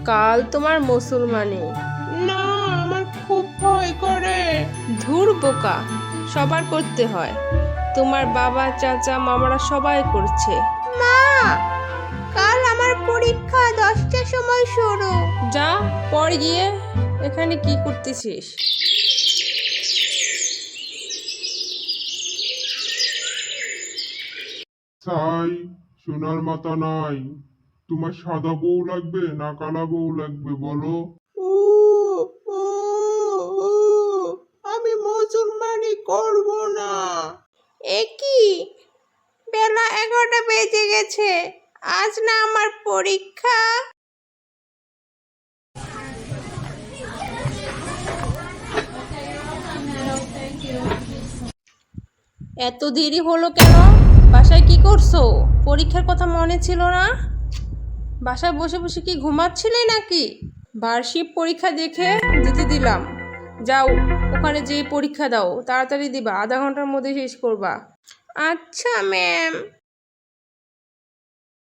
কাল তোমার মুসলমানি। না, আমার খুব ভয় করে। ধুর বোকা, সবার করতে হয়। তোমার বাবা, চাচা, মামারা সবাই করছে। মা, কাল আমার পরীক্ষা 10টার সময় শুরু। যা পর গিয়ে, এখানে কি করতেছিস? ছাই, সোনার মাথা নাই। তোমার সাদা বউ লাগবে না কালা বউ লাগবে বলো? উ, উ, উ, আমি মুসলমানি করব না। এ কি, বেলা 11টা বেজে গেছে, আজ না আমার পরীক্ষা। এত দেরি হলো কেন? বাসায় কি করছো? পরীক্ষার কথা মনে ছিল না? বাসায় বসে বসে কি ঘুমাচ্ছিলে নাকি? বার্ষিক পরীক্ষা দেখে দিতে দিলাম, যাও ওখানে যেয়ে পরীক্ষা দাও। তাড়াতাড়ি দিবা, আধা ঘন্টার মধ্যে শেষ করবা। আচ্ছা ম্যাম।